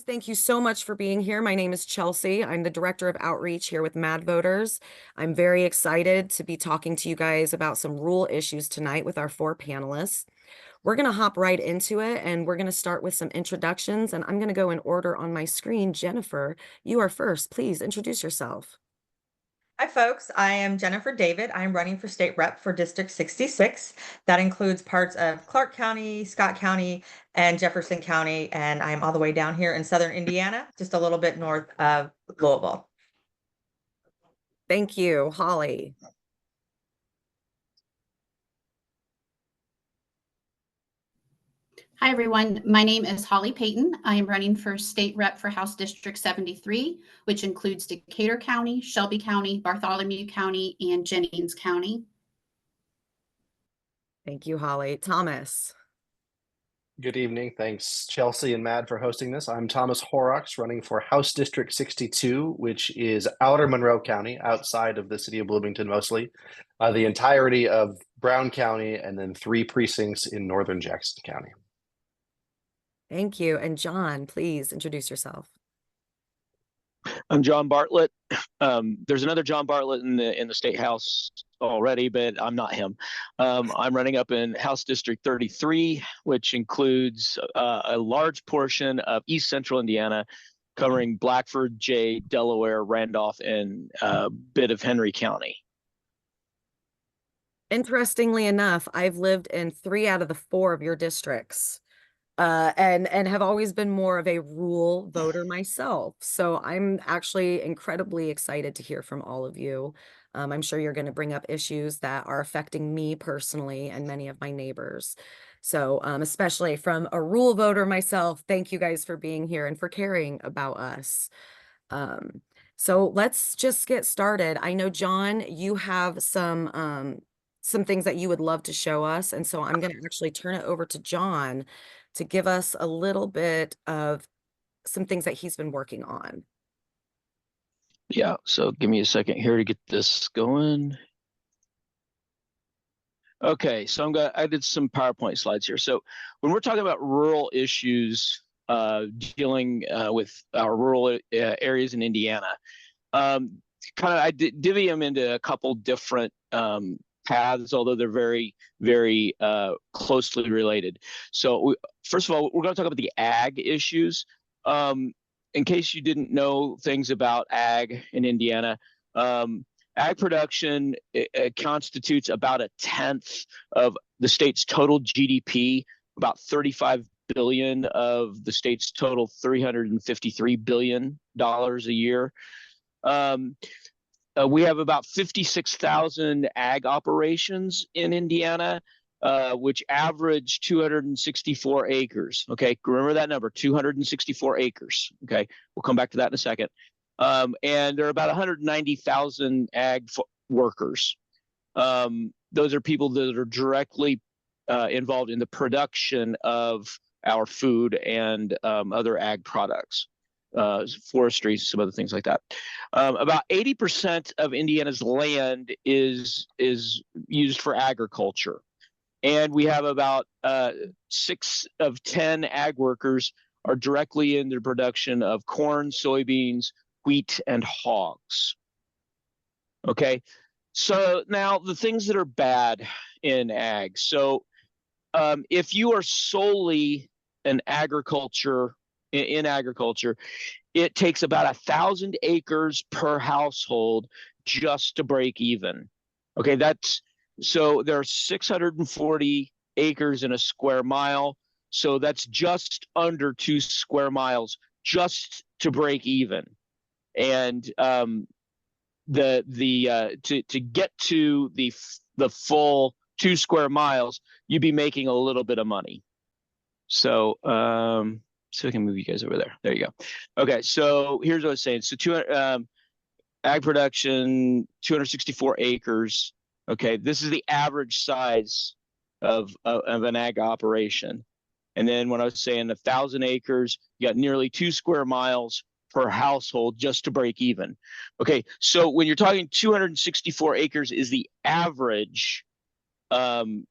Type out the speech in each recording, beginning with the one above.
Thank you so much for being here. My name is Chelsea. I'm the Director of Outreach here with MADVoters. I'm very excited to be talking to you guys about some rural issues tonight with our 4 panelists. We're going to hop right into it, and we're going to start with some introductions, and I'm going to go in order on my screen. Jennifer, you are first. Please introduce yourself. Hi, folks. I am Jennifer David. I'm running for state rep for District 66. That includes parts of Clark County, Scott County, and Jefferson County. And I'm all the way down here in southern Indiana, just a little bit north of Louisville. Thank you, Holly. Hi, everyone. My name is Hollie Payton. I am running for state rep for House District 73, which includes Decatur County, Shelby County, Bartholomew County, and Jennings County. Thank you, Holly. Thomas. Good evening. Thanks, Chelsea and Mad, for hosting this. I'm Thomas Horrocks, running for House District 62, which is outer Monroe County, outside of the city of Bloomington mostly, the entirety of Brown County, and then 3 precincts in northern Jackson County. Thank you. And John, please introduce yourself. I'm John Bartlett. There's another John Bartlett in the state house already, but I'm not him. I'm running up in House District 33, which includes a large portion of East Central Indiana, covering Blackford, Jay, Delaware, Randolph, and a bit of Henry County. Interestingly enough, I've lived in 3 out of the 4 of your districts. And have always been more of a rural voter myself. So I'm actually incredibly excited to hear from all of you. I'm sure you're going to bring up issues that are affecting me personally and many of my neighbors. So especially from a rural voter myself, thank you guys for being here and for caring about us. So let's just get started. I know, John, you have some things that you would love to show us. And so I'm going to actually turn it over to John to give us a little bit of some things that he's been working on. Yeah, so give me a second here to get this going. Okay, so I did some PowerPoint slides here. So when we're talking about rural issues, dealing with our rural areas in Indiana, I divvy them into a couple different paths, although they're very, very closely related. So first of all, we're going to talk about the ag issues. In case you didn't know things about ag in Indiana, ag production constitutes about 1/10 of the state's total GDP, about $35 billion of the state's total $353 billion a year. We have about 56,000 ag operations in Indiana, which average 264 acres. Okay, remember that number, 264 acres. Okay, we'll come back to that in a second. And there are about 190,000 ag workers. Those are people that are directly involved in the production of our food and other ag products. Forestry, some other things like that. About 80% of Indiana's land is used for agriculture, and we have about 6 of 10 ag workers are directly in the production of corn, soybeans, wheat, and hogs. Okay, so now the things that are bad in ag. So if you are solely in agriculture, it takes about 1,000 acres per household just to break even. Okay, so there are 640 acres in a square mile. So that's just under 2 square miles just to break even. And to get to the full 2 square miles, you'd be making a little bit of money. So so I can move you guys over there. There you go. Okay, so here's what I was saying. So ag production, 264 acres. Okay, this is the average size of an ag operation. And then when I was saying 1,000 acres, you got nearly 2 square miles per household just to break even. Okay, so when you're talking 264 acres is the average farm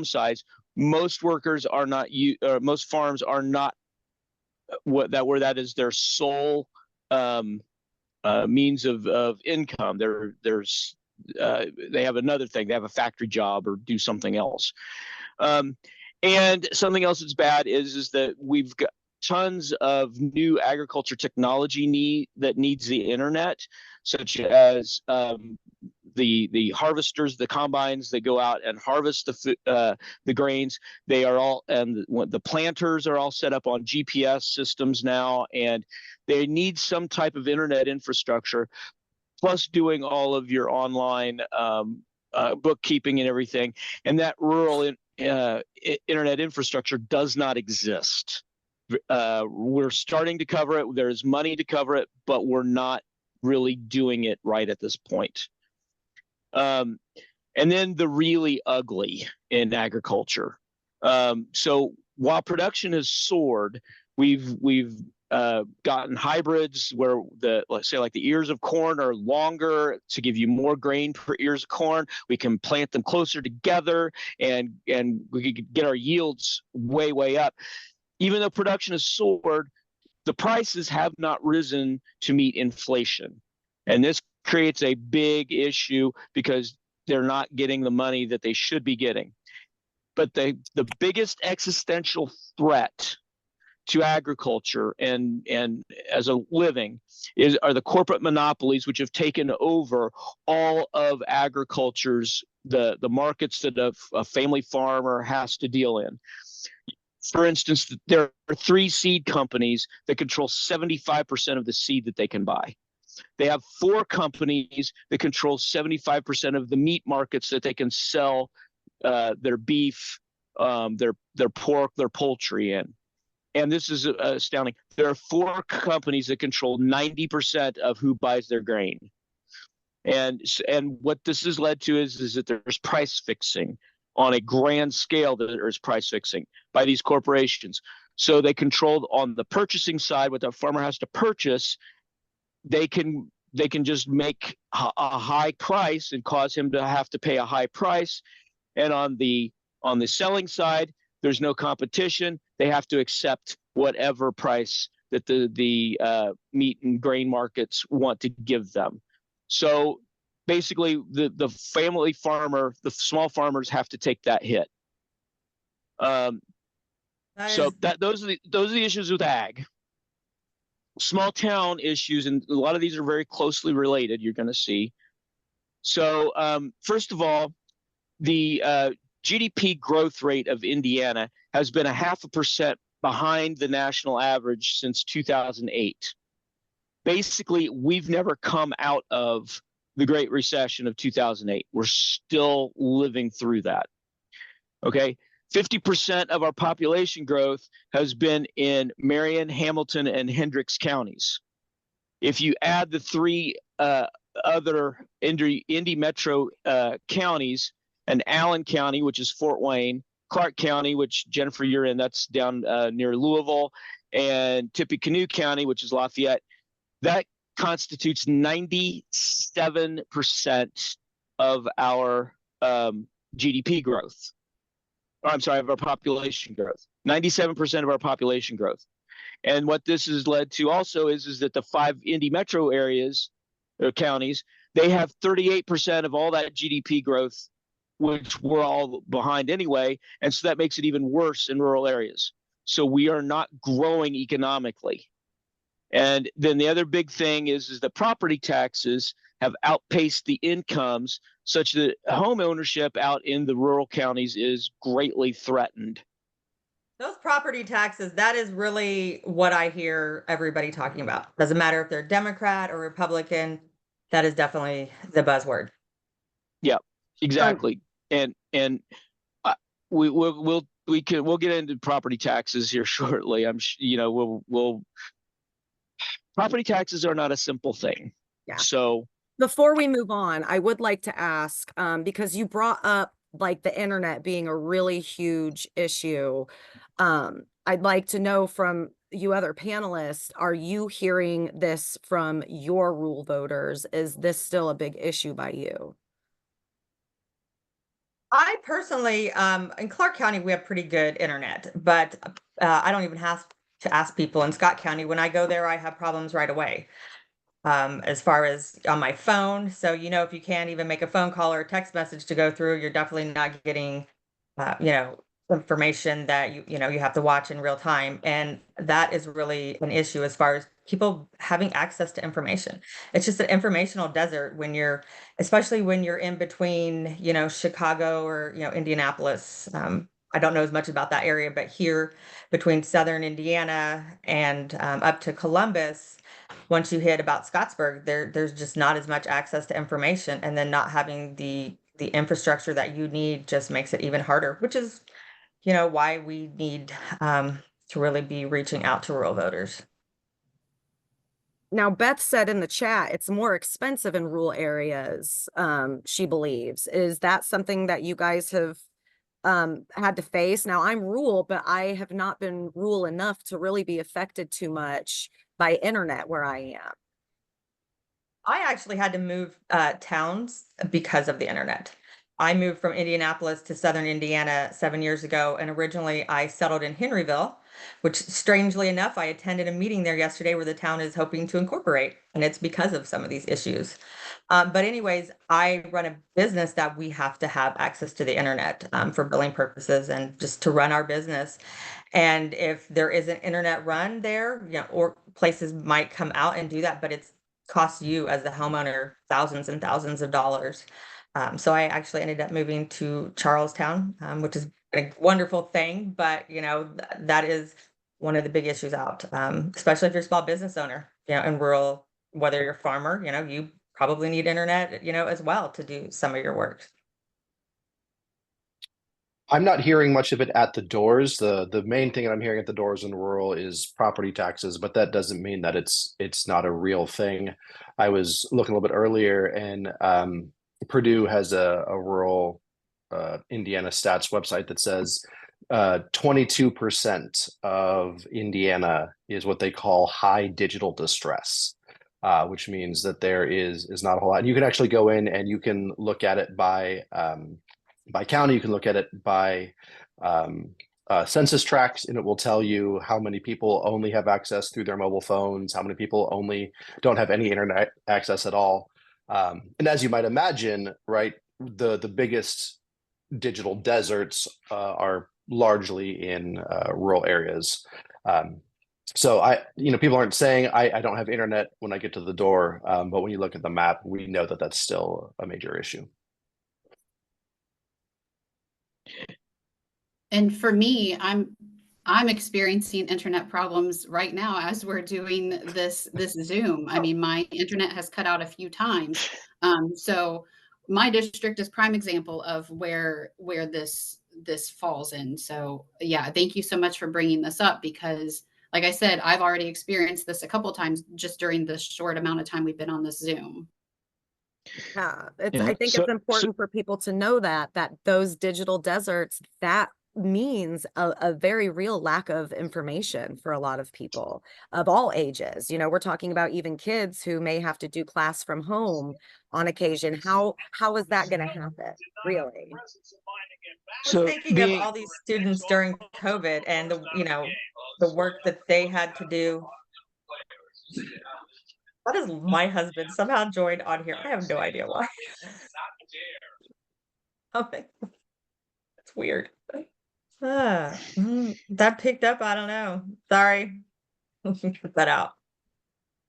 size. Most workers are not most farms are not where that is their sole means of income. They have another thing. They have a factory job or do something else. And something else that's bad is that we've got tons of new agriculture technology that needs the internet, such as the harvesters, the combines that go out and harvest the grains. They are all, and the planters are all set up on GPS systems now, and they need some type of internet infrastructure, plus doing all of your online bookkeeping and everything. And that rural internet infrastructure does not exist. We're starting to cover it. There's money to cover it, but we're not really doing it right at this point. And then the really ugly in agriculture. So while production has soared, we've gotten hybrids where let's say like the ears of corn are longer to give you more grain per ears of corn. We can plant them closer together, and we could get our yields way up. Even though production has soared, the prices have not risen to meet inflation. And this creates a big issue because they're not getting the money that they should be getting. But the biggest existential threat to agriculture and as a living are the corporate monopolies, which have taken over all of agriculture's the markets that a family farmer has to deal in. For instance, there are 3 seed companies that control 75% of the seed that they can buy. They have 4 companies that control 75% of the meat markets that they can sell their beef, their pork, their poultry in. And this is astounding. There are 4 companies that control 90% of who buys their grain. And what this has led to is that there's price fixing on a grand scale. That there's price fixing by these corporations. So they control on the purchasing side what the farmer has to purchase. They can just make a high price and cause him to have to pay a high price. And on the selling side, there's no competition. They have to accept whatever price that the meat and grain markets want to give them. So basically, the family farmer, the small farmers, have to take that hit. Those are the issues with ag. Small town issues, and a lot of these are very closely related. You're going to see. So first of all, the GDP growth rate of Indiana has been 0.5% behind the national average since 2008. Basically, we've never come out of the Great Recession of 2008. We're still living through that. Okay, 50% of our population growth has been in Marion, Hamilton, and Hendricks counties. If you add the 3 other Indy metro counties, and Allen County, which is Fort Wayne, Clark County, which Jennifer, you're in, that's down near Louisville, and Tippecanoe County, which is Lafayette, that constitutes 97% of our GDP growth. I'm sorry, of our population growth. 97% of our population growth. And what this has led to also is that the 5 Indy metro areas or counties, they have 38% of all that GDP growth, which we're all behind anyway. And so that makes it even worse in rural areas. So we are not growing economically. And then the other big thing is the property taxes have outpaced the incomes, such that home ownership out in the rural counties is greatly threatened. Those property taxes, that is really what I hear everybody talking about. Doesn't matter if they're Democrat or Republican, that is definitely the buzzword. Yeah, exactly. And we'll get into property taxes here shortly. Property taxes are not a simple thing. Yeah. So before we move on, I would like to ask, because you brought up like the internet being a really huge issue. I'd like to know from you other panelists, are you hearing this from your rural voters? Is this still a big issue by you? I personally, in Clark County, we have pretty good internet, but I don't even have to ask people in Scott County. When I go there, I have problems right away. As far as on my phone. So, if you can't even make a phone call or a text message to go through, you're definitely not getting, information that you have to watch in real time. And that is really an issue as far as people having access to information. It's just an informational desert especially when you're in between, Chicago or, Indianapolis. I don't know as much about that area, but here between Southern Indiana and up to Columbus, once you hit about Scottsburg, there's just not as much access to information, and then not having the infrastructure that you need just makes it even harder, which is, why we need to really be reaching out to rural voters. Now, Beth said in the chat, it's more expensive in rural areas, she believes. Is that something that you guys have had to face? Now, I'm rural, but I have not been rural enough to really be affected too much by internet where I am. I actually had to move towns because of the internet. I moved from Indianapolis to Southern Indiana 7 years ago, and originally I settled in Henryville, which strangely enough, I attended a meeting there yesterday where the town is hoping to incorporate, and it's because of some of these issues. But anyways, I run a business that we have to have access to the internet for billing purposes and just to run our business. And if there is an internet run there, or places might come out and do that, but it's costs you as the homeowner thousands and thousands of dollars. So I actually ended up moving to Charlestown, which is a wonderful thing, but that is one of the big issues out, especially if you're a small business owner, in rural, whether you're a farmer, you probably need internet, as well to do some of your work. I'm not hearing much of it at the doors. The main thing that I'm hearing at the doors in rural is property taxes, but that doesn't mean that it's not a real thing. I was looking a little bit earlier, and Purdue has a rural Indiana stats website that says 22% of Indiana is what they call high digital distress, which means that there is not a whole lot. And you can actually go in and you can look at it by county. You can look at it by census tracts, and it will tell you how many people only have access through their mobile phones, how many people only don't have any internet access at all. And as you might imagine, right, the biggest digital deserts are largely in rural areas. So people aren't saying I don't have internet when I get to the door, but when you look at the map, we know that that's still a major issue. And for me, I'm experiencing internet problems right now as we're doing this Zoom. I mean, my internet has cut out a few times. So my district is prime example of where this falls in. So yeah, thank you so much for bringing this up, because like I said, I've already experienced this a couple of times just during the short amount of time we've been on this Zoom. Yeah, I think it's important for people to know that those digital deserts, that means a very real lack of information for a lot of people of all ages. We're talking about even kids who may have to do class from home on occasion. How is that going to happen, really? So thinking of all these students during COVID and the work that they had to do. That is my husband somehow joined on here. I have no idea why. It's weird. That picked up. I don't know. Sorry. Put that out.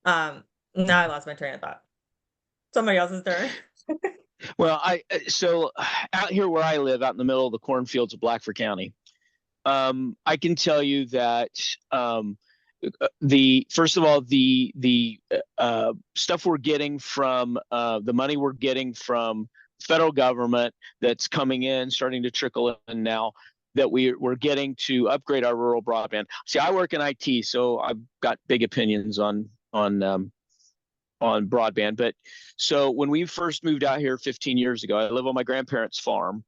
Now I lost my train of thought. Somebody else's turn. Well, so out here where I live, out in the middle of the cornfields of Blackford County, I can tell you that first of all, the stuff we're getting from the money we're getting from federal government that's coming in, starting to trickle in now, that we're getting to upgrade our rural broadband. See, I work in IT, so I've got big opinions on broadband. But so when we first moved out here 15 years ago, I live on my grandparents' farm.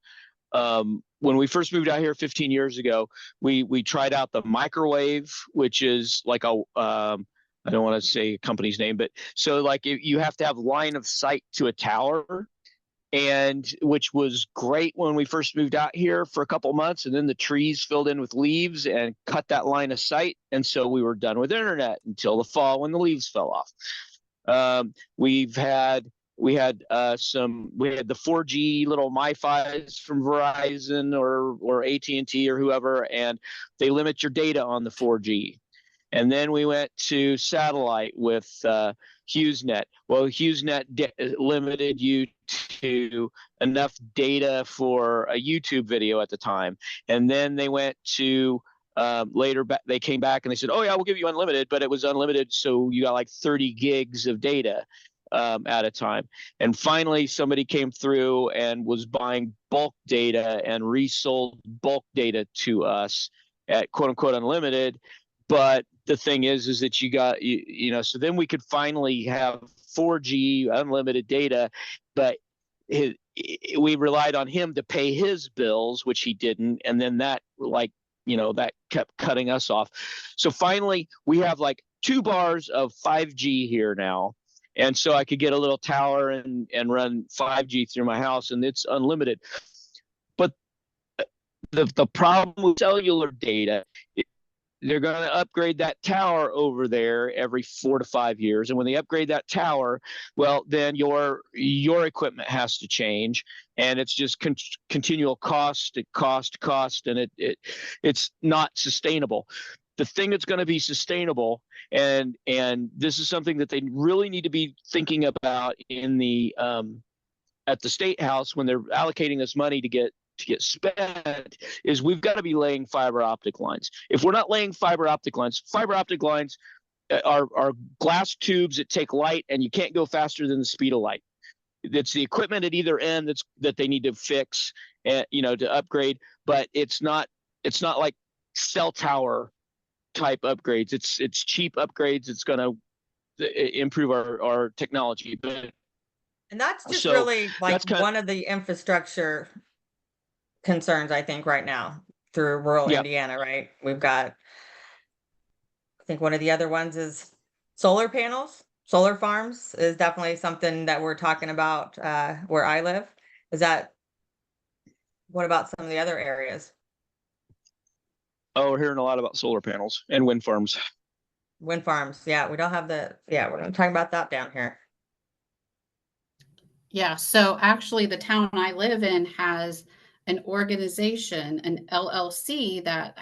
When we first moved out here 15 years ago, we tried out the microwave, which is like I don't want to say a company's name, but so like you have to have line of sight to a tower. and which was great when we first moved out here for a couple months, and then the trees filled in with leaves and cut that line of sight, and so we were done with internet until the fall when the leaves fell off. We had the 4G little MiFis from Verizon or AT&T or whoever, and they limit your data on the 4G. And then we went to satellite with HughesNet. Well, HughesNet limited you to enough data for a YouTube video at the time. And then they went to later, they came back and they said, oh yeah, we'll give you unlimited, but it was unlimited. So you got like 30 gigs of data at a time. And finally, somebody came through and was buying bulk data and resold bulk data to us at quote unquote unlimited. But the thing is that you got, so then we could finally have 4G unlimited data, but we relied on him to pay his bills, which he didn't. And then that that kept cutting us off. So finally we have like 2 bars of 5G here now. And so I could get a little tower and run 5G through my house, and it's unlimited. But the problem with cellular data, they're going to upgrade that tower over there every 4 to 5 years. And when they upgrade that tower, well, then your equipment has to change, and it's just continual cost, and it's not sustainable. The thing that's going to be sustainable, and this is something that they really need to be thinking about in the at the State House when they're allocating this money to get spent, is we've got to be laying fiber optic lines. If we're not laying fiber optic lines are glass tubes that take light, and you can't go faster than the speed of light. It's the equipment at either end that they need to fix, to upgrade. But it's not like cell tower type upgrades. It's cheap upgrades. It's going to improve our technology. And that's just really like one of the infrastructure concerns, I think, right now through rural Indiana, right? We've got, I think one of the other ones is solar panels. Solar farms is definitely something that we're talking about where I live. What about some of the other areas? Oh, we're hearing a lot about solar panels and wind farms. Wind farms, yeah. We don't have we're not talking about that down here. Yeah, so actually the town I live in has an organization, an LLC that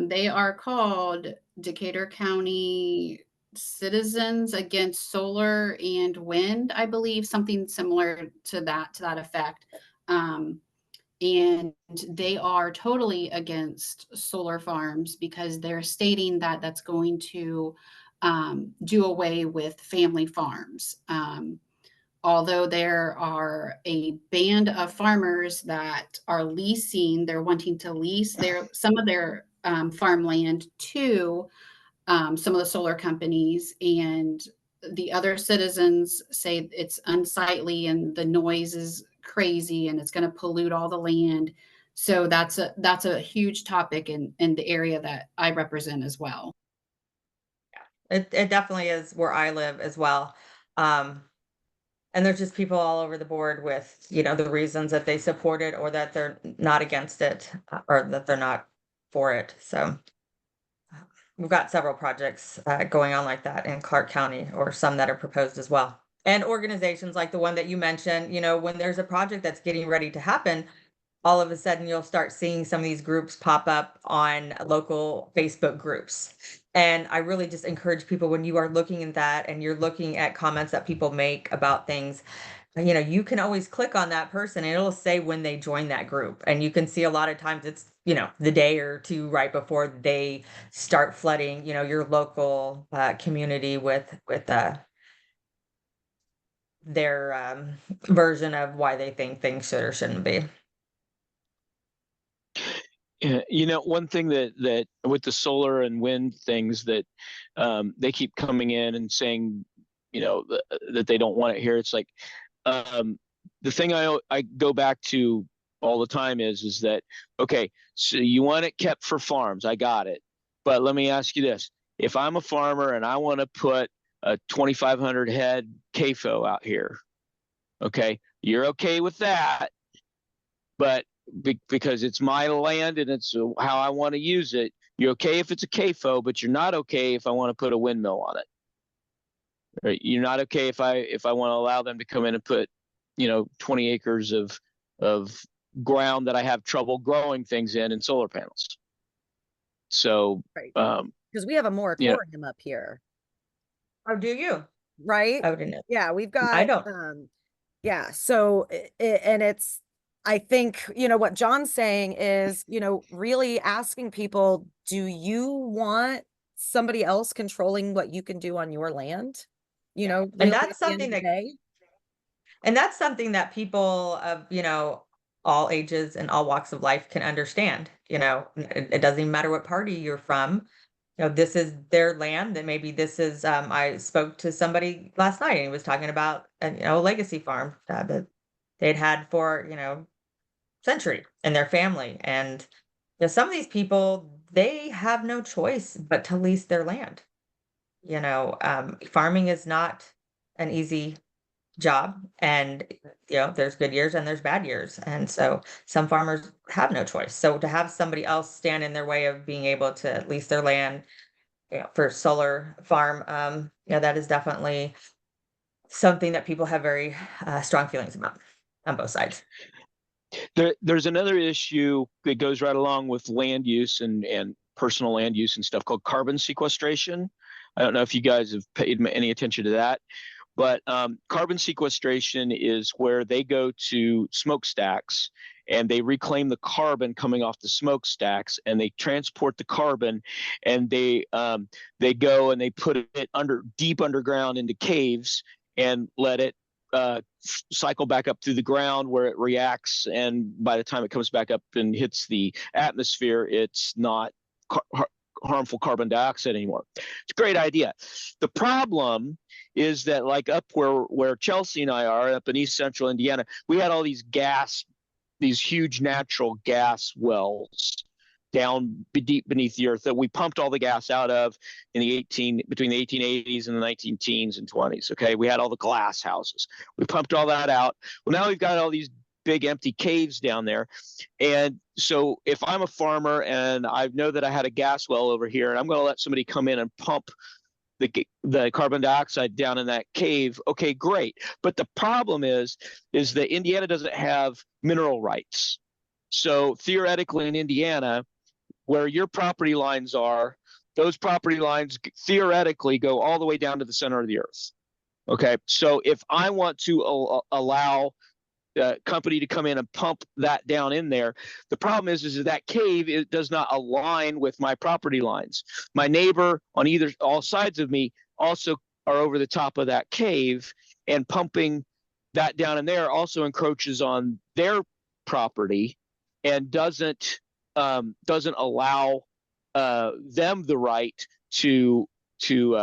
they are called Decatur County Citizens Against Solar and Wind, I believe, something similar to that effect. And they are totally against solar farms because they're stating that that's going to do away with family farms. Although there are a band of farmers that are they're wanting to lease some of their farmland to some of the solar companies, and the other citizens say it's unsightly and the noise is crazy and it's going to pollute all the land. So that's a huge topic in the area that I represent as well. Yeah, it definitely is where I live as well. And there's just people all over the board with, the reasons that they support it or that they're not against it or that they're not for it. So we've got several projects going on like that in Clark County, or some that are proposed as well. And organizations like the one that you mentioned, when there's a project that's getting ready to happen, all of a sudden you'll start seeing some of these groups pop up on local Facebook groups. And I really just encourage people, when you are looking at that and you're looking at comments that people make about things, you can always click on that person and it'll say when they join that group. And you can see a lot of times it's, the day or two right before they start flooding, your local community with their version of why they think things should or shouldn't be. Yeah, one thing that with the solar and wind things that they keep coming in and saying, that they don't want it here. It's like the thing I go back to all the time is that, okay, so you want it kept for farms. I got it. But let me ask you this. If I'm a farmer and I want to put a 2,500 head CAFO out here, Okay, you're okay with that, but because it's my land and it's how I want to use it, you're okay if it's a CAFO, but you're not okay if I want to put a windmill on it. Right? You're not okay if I want to allow them to come in and put, 20 acres of ground that I have trouble growing things in and solar panels. So, Right. Because we have a moratorium up here, Oh, do you? right? I didn't know. Yeah, we've got, I don't. yeah. So, and it's, I think, what John's saying is, really asking people, do you want somebody else controlling what you can do on your land? And really that's at the end something of the that day? And that's something that people of, all ages and all walks of life can understand. It doesn't even matter what party you're from. This is their land. And maybe this is, I spoke to somebody last night and he was talking about, a legacy farm that they'd had for, century in their family. And some of these people, they have no choice but to lease their land. Farming is not an easy job, and there's good years and there's bad years, and so some farmers have no choice. So to have somebody else stand in their way of being able to lease their land, for solar farm, that is definitely something that people have very strong feelings about on both sides. There's another issue that goes right along with land use and personal land use and stuff called carbon sequestration. I don't know if you guys have paid any attention to that. But carbon sequestration is where they go to smokestacks and they reclaim the carbon coming off the smokestacks and they transport the carbon, and they go and they put it deep underground into caves and let it cycle back up through the ground where it reacts, and by the time it comes back up and hits the atmosphere, it's not harmful carbon dioxide anymore. It's a great idea. The problem is that, like up where Chelsea and I are, up in East Central Indiana, we had all these huge natural gas wells down deep beneath the earth that we pumped all the gas out of between the 1880s and the 1910s and 20s. Okay, we had all the glass houses. We pumped all that out. Well, now we've got all these big empty caves down there. And so if I'm a farmer and I know that I had a gas well over here and I'm going to let somebody come in and pump the carbon dioxide down in that cave, okay, great. But the problem is that Indiana doesn't have mineral rights. So theoretically in Indiana, where your property lines are, those property lines theoretically go all the way down to the center of the earth. Okay, so if I want to allow company to come in and pump that down in there, the problem is that cave, it does not align with my property lines. My neighbor on all sides of me also are over the top of that cave, and pumping that down in there also encroaches on their property and doesn't allow them the right to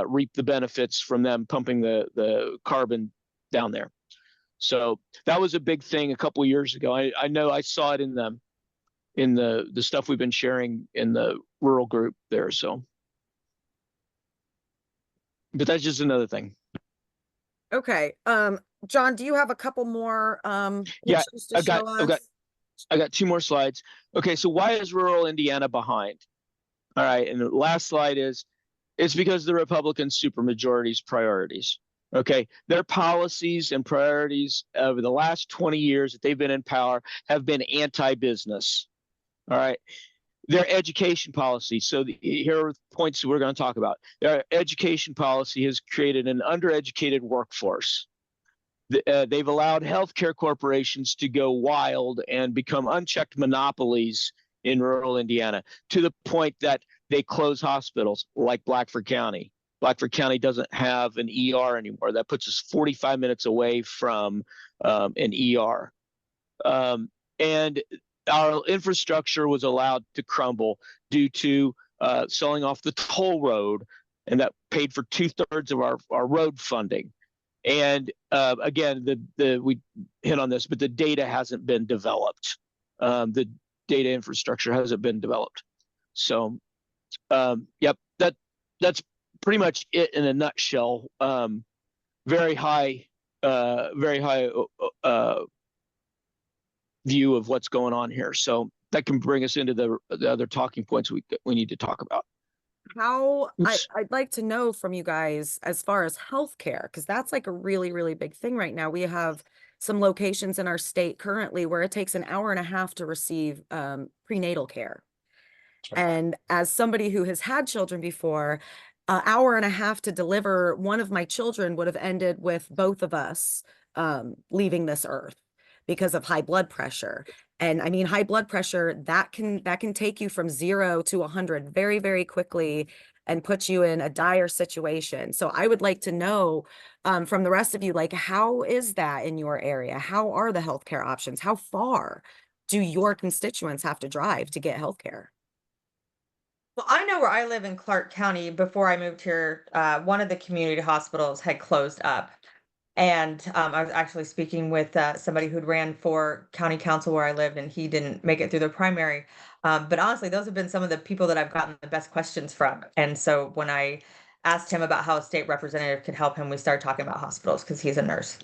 reap the benefits from them pumping the carbon down there. So that was a big thing a couple of years ago. I know I saw it in the stuff we've been sharing in the rural group there. So, but that's just another thing. Okay. John, do you have a couple more pictures to show us? I got two more slides. Okay, so why is rural Indiana behind? All right, and the last slide is, it's because the Republican supermajority's priorities. Okay, their policies and priorities over the last 20 years that they've been in power have been anti-business. All right, their education policy. So here are points we're going to talk about. Their education policy has created an undereducated workforce. They've allowed healthcare corporations to go wild and become unchecked monopolies in rural Indiana, to the point that they close hospitals like Blackford County. Blackford County doesn't have an ER anymore. That puts us 45 minutes away from an ER. And our infrastructure was allowed to crumble due to selling off the toll road, and that paid for 2/3 of our road funding. And again, we hit on this, but the data hasn't been developed. The data infrastructure hasn't been developed. So, yep, that's pretty much it in a nutshell. Very high very high view of what's going on here. So that can bring us into the other talking points we need to talk about. I'd like to know from you guys as far as healthcare, because that's like a really, really big thing right now. We have some locations in our state currently where it takes an hour and a half to receive prenatal care. And as somebody who has had children before, an hour and a half to deliver one of my children would have ended with both of us leaving this earth because of high blood pressure. And I mean, high blood pressure, that can take you from 0 to 100 very, very quickly and put you in a dire situation. So I would like to know from the rest of you, like, how is that in your area? How are the healthcare options? How far do your constituents have to drive to get healthcare? Well, I know where I live in Clark County. Before I moved here, one of the community hospitals had closed up. And I was actually speaking with somebody who'd ran for county council where I lived, and he didn't make it through the primary. But honestly, those have been some of the people that I've gotten the best questions from. And so when I asked him about how a state representative could help him, we started talking about hospitals because he's a nurse.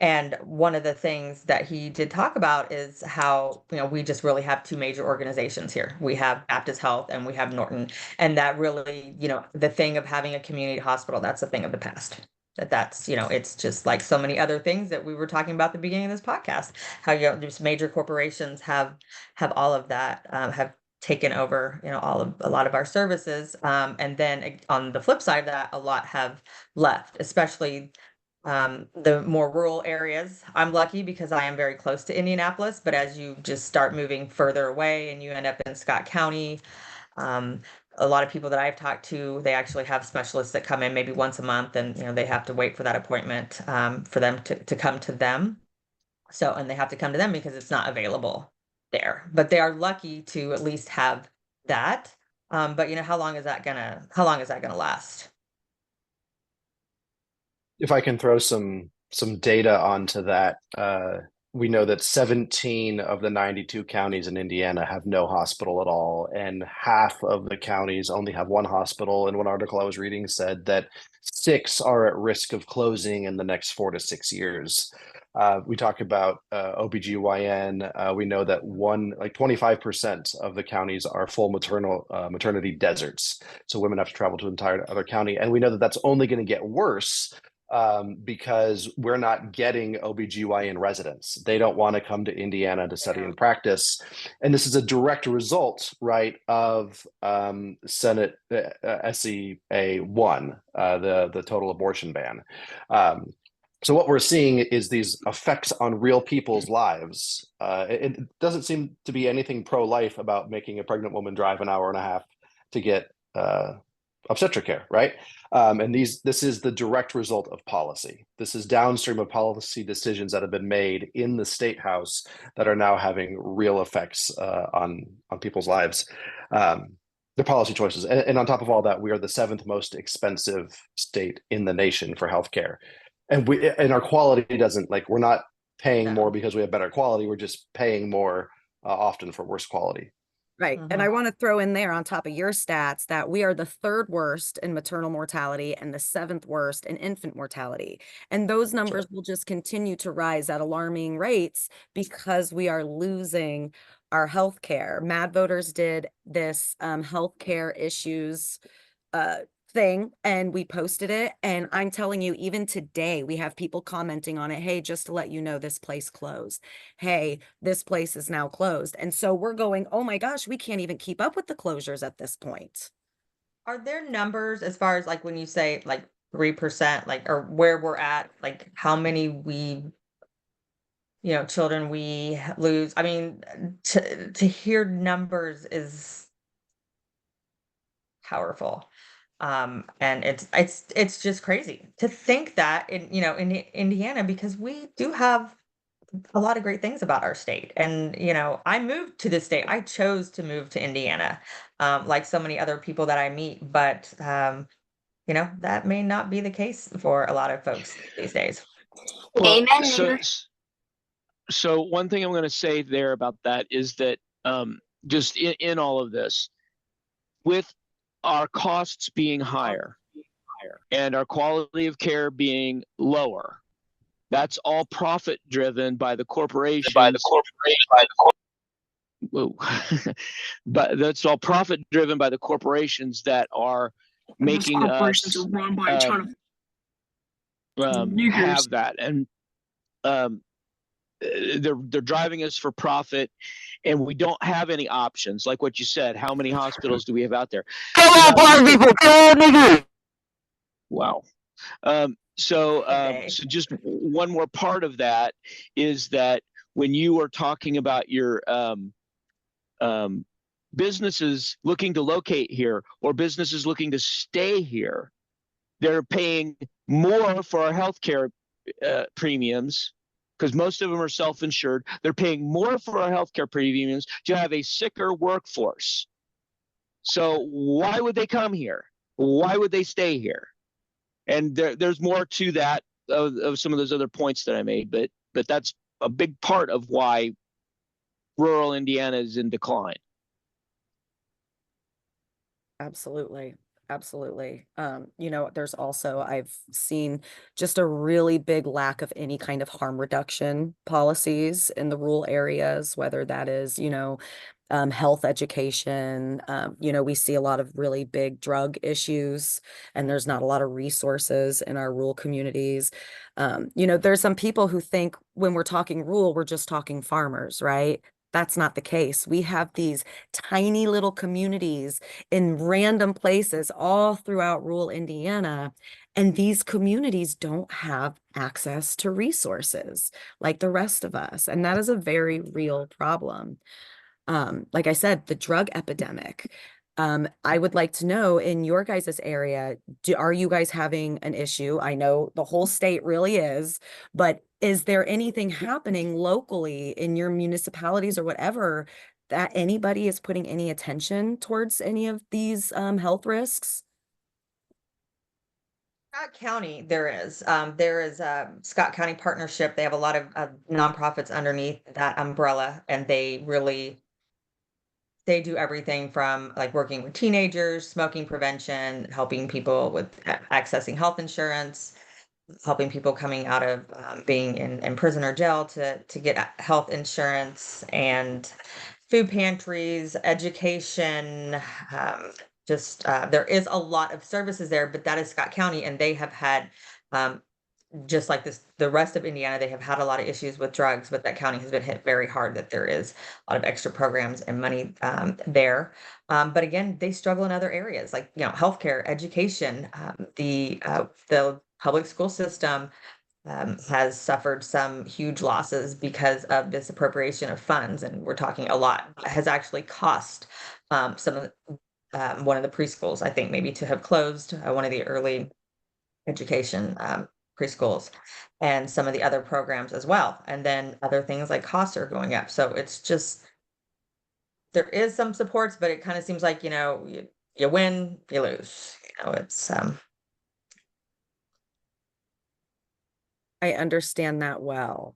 And one of the things that he did talk about is how, we just really have two major organizations here. We have Baptist Health and we have Norton. And that really, the thing of having a community hospital, that's a thing of the past. That's, it's just like so many other things that we were talking about at the beginning of this podcast, how, these major corporations have all of that, have taken over, a lot of our services. And then on the flip side of that, a lot have left, especially the more rural areas. I'm lucky because I am very close to Indianapolis, but as you just start moving further away and you end up in Scott County, a lot of people that I've talked to, they actually have specialists that come in maybe once a month, and they have to wait for that appointment for them to come to them. So, and they have to come to them because it's not available there. But they are lucky to at least have that. But how long is that gonna last? If I can throw some data onto that, we know that 17 of the 92 counties in Indiana have no hospital at all, and half of the counties only have one hospital. And one article I was reading said that 6 are at risk of closing in the next 4 to 6 years. We talk about OBGYN. We know that 25% of the counties are full maternity deserts. So women have to travel to an entire other county. And we know that that's only going to get worse because we're not getting OBGYN residents. They don't want to come to Indiana to study and practice. And this is a direct result, right, of Senate SEA 1, the total abortion ban. So what we're seeing is these effects on real people's lives. It doesn't seem to be anything pro-life about making a pregnant woman drive an hour and a half to get obstetric care, right? And this is the direct result of policy. This is downstream of policy decisions that have been made in the state house that are now having real effects on people's lives. The policy choices, and on top of all that, we are the 7th most expensive state in the nation for healthcare, and our quality doesn't, we're not paying more because we have better quality. We're just paying more often for worse quality. Right. And I want to throw in there on top of your stats that we are the 3rd worst in maternal mortality and the 7th worst in infant mortality. And those numbers will just continue to rise at alarming rates because we are losing our health care. MADVoters did this healthcare issues thing, and we posted it, and I'm telling you, even today we have people commenting on it. Hey, just to let you know, this place closed. Hey, this place is now closed. And so we're going, oh my gosh, we can't even keep up with the closures at this point. Are there numbers as far as when you say 3%, or where we're at, how many children we lose? I mean, to hear numbers is powerful. And it's just crazy to think that in Indiana, because we do have a lot of great things about our state. And I moved to this state. I chose to move to Indiana, like so many other people that I meet. But that may not be the case for a lot of folks these days. Well, so one thing I'm going to say there about that is that just in all of this, with our costs being higher and our quality of care being lower, That's all profit driven by the corporations. Whoa. But that's all profit driven by the corporations that are making us have that, and they're driving us for profit, and we don't have any options. Like what you said, how many hospitals do we have out there? Wow. So just one more part of that is that when you are talking about your businesses looking to locate here or businesses looking to stay here, they're paying more for our healthcare premiums, because most of them are self-insured. They're paying more for our healthcare premiums to have a sicker workforce. So why would they come here? Why would they stay here? And there's more to that of some of those other points that I made, but that's a big part of why rural Indiana is in decline. Absolutely. Absolutely. There's also, I've seen just a really big lack of any kind of harm reduction policies in the rural areas, whether that is, health education. We see a lot of really big drug issues, and there's not a lot of resources in our rural communities. There's some people who think when we're talking rural, we're just talking farmers, right? That's not the case. We have these tiny little communities in random places all throughout rural Indiana, and these communities don't have access to resources like the rest of us. And that is a very real problem. Like I said, the drug epidemic. I would like to know, in your guys' area, are you guys having an issue? I know the whole state really is, but is there anything happening locally in your municipalities or whatever that anybody is putting any attention towards any of these health risks? Scott County, there is a Scott County partnership. They have a lot of nonprofits underneath that umbrella, and they do everything from like working with teenagers, smoking prevention, helping people with accessing health insurance, helping people coming out of being in prison or jail to get health insurance, and food pantries, education. There is a lot of services there, but that is Scott County, and they have had just like the rest of Indiana, they have had a lot of issues with drugs, but that county has been hit very hard that there is a lot of extra programs and money there. But again, they struggle in other areas like, healthcare, education. The public school system has suffered some huge losses because of this appropriation of funds. And we're talking a lot. It has actually cost one of the preschools, I think, maybe to have closed, one of the early education preschools, and some of the other programs as well. And then other things like costs are going up. So it's just, there is some supports, but it kind of seems like, you win, you lose. It's I understand that well.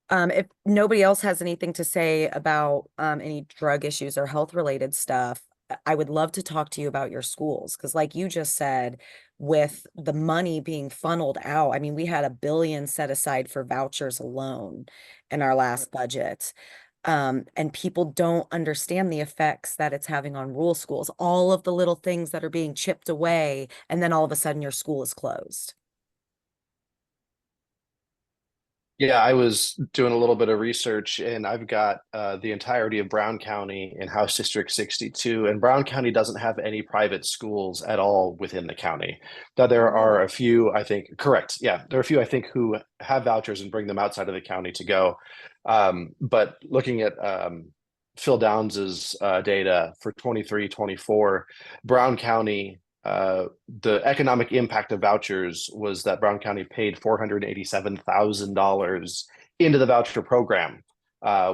If nobody else has anything to say about any drug issues or health related stuff, I would love to talk to you about your schools, because like you just said, with the money being funneled out, I mean, we had $1 billion set aside for vouchers alone in our last budget. And people don't understand the effects that it's having on rural schools, all of the little things that are being chipped away, and then all of a sudden your school is closed. Yeah, I was doing a little bit of research, and I've got the entirety of Brown County in House District 62, and Brown County doesn't have any private schools at all within the county. Now, there are a few, I think, correct. Yeah, there are a few, I think, who have vouchers and bring them outside of the county to go. But looking at Phil Downs's data for 23-24, Brown County, the economic impact of vouchers was that Brown County paid $487,000 into the voucher program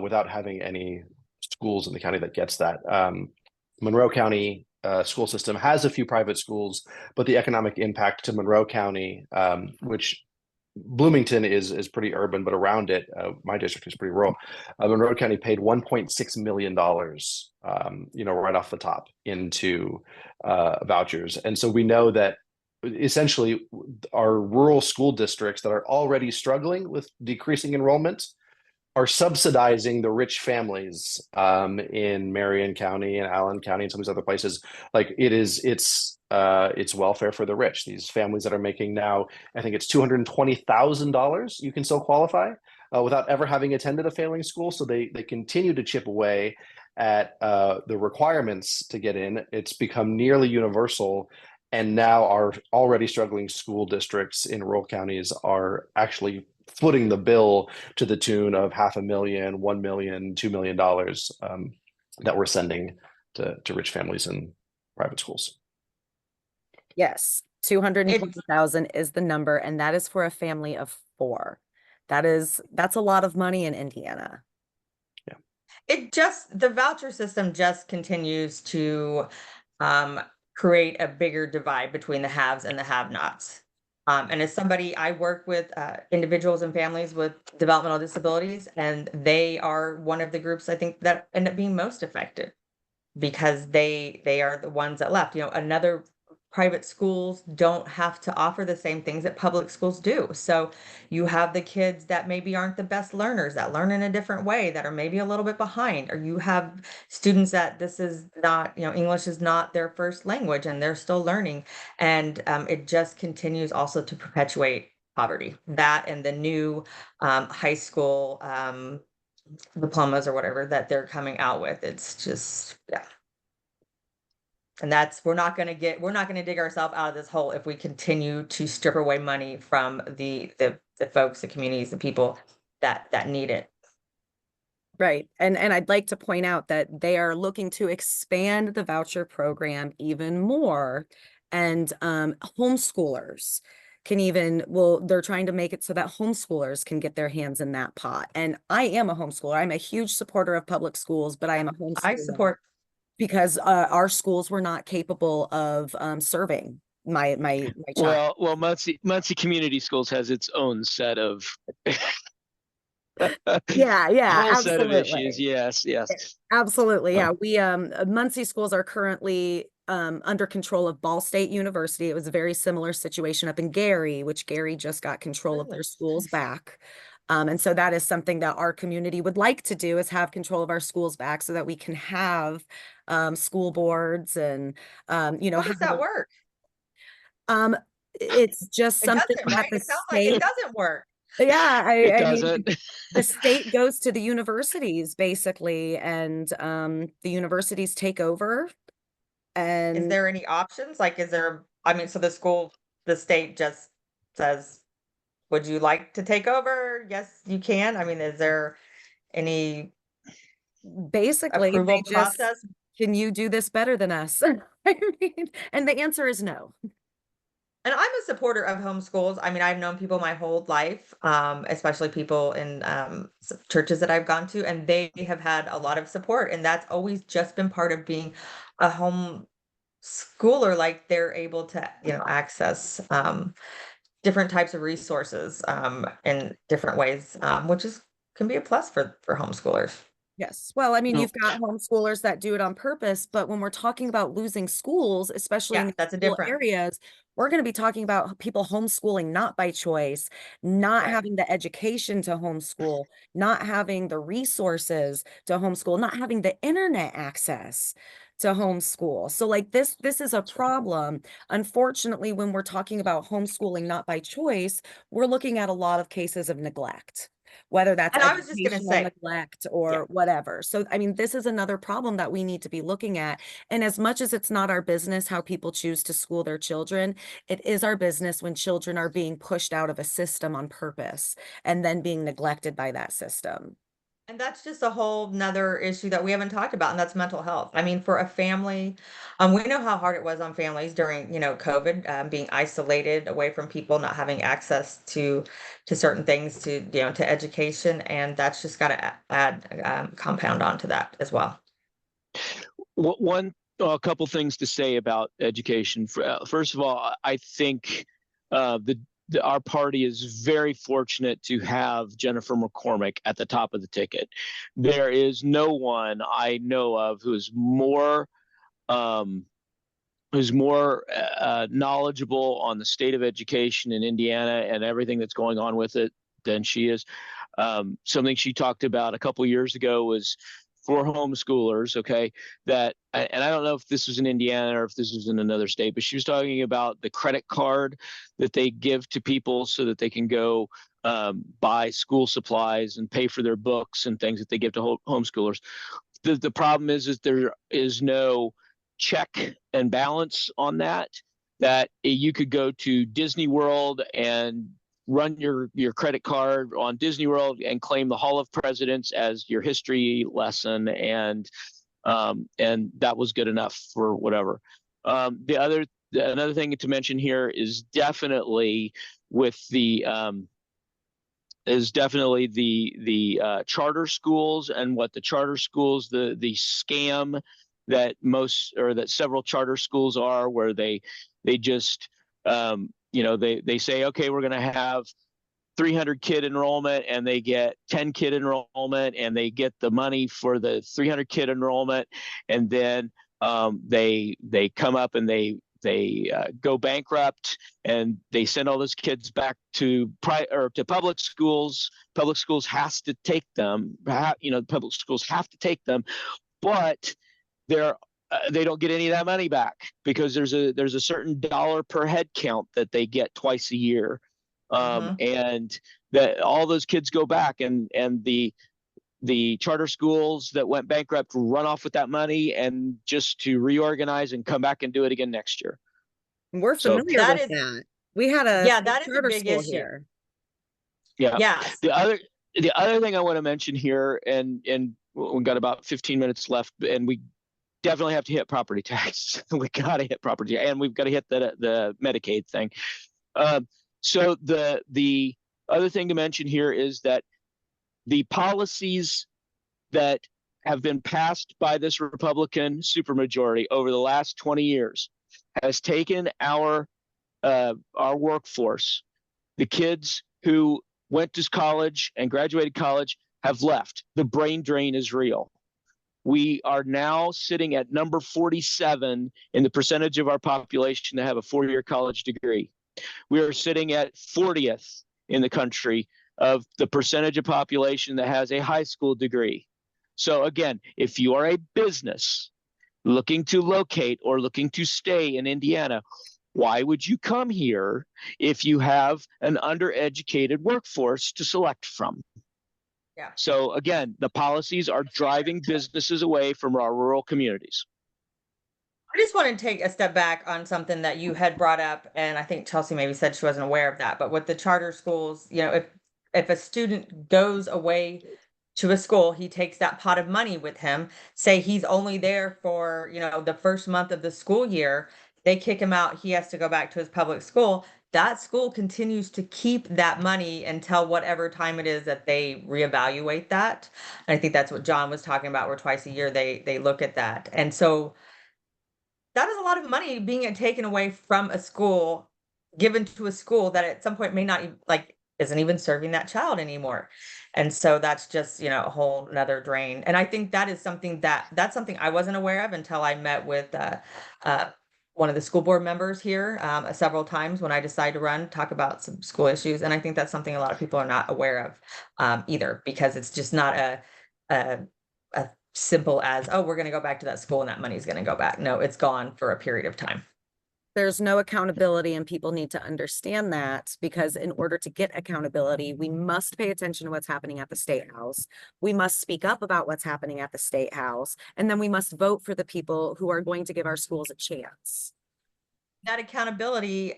without having any schools in the county that gets that. Monroe County school system has a few private schools, but the economic impact to Monroe County, which Bloomington is pretty urban, but around it, my district is pretty rural. Monroe County paid $1.6 million, right off the top into vouchers. And so we know that essentially our rural school districts that are already struggling with decreasing enrollment are subsidizing the rich families in Marion County and Allen County and some of these other places. Like it's welfare for the rich. These families that are making now, I think it's $220,000, you can still qualify without ever having attended a failing school. So they continue to chip away at the requirements to get in. It's become nearly universal. And now our already struggling school districts in rural counties are actually footing the bill to the tune of $500,000, $1 million, $2 million that we're sending to rich families in private schools. Yes, 220,000 is the number, and that is for a family of 4. That's a lot of money in Indiana. The voucher system just continues to create a bigger divide between the haves and the have-nots. And as somebody, I work with individuals and families with developmental disabilities, and they are one of the groups I think that end up being most affected because they are the ones that left. Another private schools don't have to offer the same things that public schools do. So you have the kids that maybe aren't the best learners, that learn in a different way, that are maybe a little bit behind, or you have students that this is not, English is not their first language and they're still learning. And it just continues also to perpetuate poverty. That and the new high school diplomas or whatever that they're coming out with. It's just, yeah. And we're not going to dig ourselves out of this hole if we continue to strip away money from the folks, the communities, the people that need it. Right. And I'd like to point out that they are looking to expand the voucher program even more. And homeschoolers they're trying to make it so that homeschoolers can get their hands in that pot. And I am a homeschooler. I'm a huge supporter of public schools, but I am a homeschooler. I support. Because our schools were not capable of serving my child. Well, Muncie Community Schools has its own set of yeah, whole absolutely. set of issues. Yes, absolutely. Yeah, we Muncie schools are currently under control of Ball State University. It was a very similar situation up in Gary, which Gary just got control of their schools back. And so that is something that our community would like to do, is have control of our schools back so that we can have school boards and, How does that work? It's just something that the It sounds like it doesn't work. Yeah, it I doesn't. mean, the state goes to the universities basically, and the universities take over. And is there any options? Like, so the state just says, would you like to take over? Yes, you can. I mean, is there any basically approval process? Can you do this better than us? I mean, and the answer is no. And I'm a supporter of homeschools. I mean, I've known people my whole life, especially people in churches that I've gone to, and they have had a lot of support. And that's always just been part of being a home schooler. Like, they're able to, access different types of resources in different ways, which can be a plus for homeschoolers. Yes. Well, I mean, you've got homeschoolers that do it on purpose, but when we're talking about losing schools, especially in that's a rural different areas, we're going to be talking about people homeschooling not by choice, not having the education to homeschool, not having the resources to homeschool, not having the internet access to homeschool. So like this is a problem. Unfortunately, when we're talking about homeschooling not by choice, we're looking at a lot of cases of neglect, whether that's educational neglect or whatever. So, I mean, this is another problem that we need to be looking at. And as much as it's not our business how people choose to school their children, it is our business when children are being pushed out of a system on purpose and then being neglected by that system. And that's just a whole nother issue that we haven't talked about, and that's mental health. I mean, for a family, we know how hard it was on families during, COVID, being isolated away from people, not having access to certain things, to education, and that's just got to add compound onto that as well. A couple things to say about education. First of all, I think our party is very fortunate to have Jennifer McCormick at the top of the ticket. There is no one I know of who is more who's more knowledgeable on the state of education in Indiana and everything that's going on with it than she is. Something she talked about a couple years ago was for homeschoolers, okay, and I don't know if this was in Indiana or if this was in another state, but she was talking about the credit card that they give to people so that they can go buy school supplies and pay for their books and things that they give to homeschoolers. The problem is there is no check and balance on that you could go to Disney World and run your credit card on Disney World and claim the Hall of Presidents as your history lesson, and that was good enough for whatever. Another thing to mention here is definitely with the charter schools, and what the charter schools, the scam that several charter schools are, where they just they say, okay, we're going to have 300 kid enrollment, and they get 10 kid enrollment, and they get the money for the 300 kid enrollment, and then they come up and they go bankrupt, and they send all those kids back to public schools. Public schools has to take them. Public schools have to take them, but they don't get any of that money back, because there's a certain dollar per head count that they get twice a year, and that all those kids go back, and the charter schools that went bankrupt run off with that money, and just to reorganize and come back and do it again next year. We're familiar with that. We had a charter school here. Yeah. Yes. The other thing I want to mention here, and we've got about 15 minutes left, and we definitely have to hit property tax. We got to hit property, and we've got to hit the Medicaid thing. So the other thing to mention here is that the policies that have been passed by this Republican supermajority over the last 20 years has taken our workforce. The kids who went to college and graduated college have left. The brain drain is real. We are now sitting at number 47 in the percentage of our population that have a 4-year college degree. We are sitting at 40th in the country of the percentage of population that has a high school degree. So again, if you are a business looking to locate or looking to stay in Indiana, why would you come here if you have an undereducated workforce to select from? Yeah. So again, the policies are driving businesses away from our rural communities. I just want to take a step back on something that you had brought up, and I think Chelsea maybe said she wasn't aware of that, but with the charter schools, if a student goes away to a school, he takes that pot of money with him. Say he's only there for, the first month of the school year, they kick him out, he has to go back to his public school. That school continues to keep that money until whatever time it is that they reevaluate that. And I think that's what John was talking about, where twice a year they look at that. And so that is a lot of money being taken away from a school, given to a school that at some point may not isn't even serving that child anymore. And so that's just, a whole nother drain. And I think that is something that's something I wasn't aware of until I met with one of the school board members here several times when I decided to run, talk about some school issues. And I think that's something a lot of people are not aware of either, because it's just not a simple as, oh, we're going to go back to that school and that money's going to go back. No, it's gone for a period of time. There's no accountability, and people need to understand that, because in order to get accountability, we must pay attention to what's happening at the State House. We must speak up about what's happening at the State House, and then we must vote for the people who are going to give our schools a chance. That accountability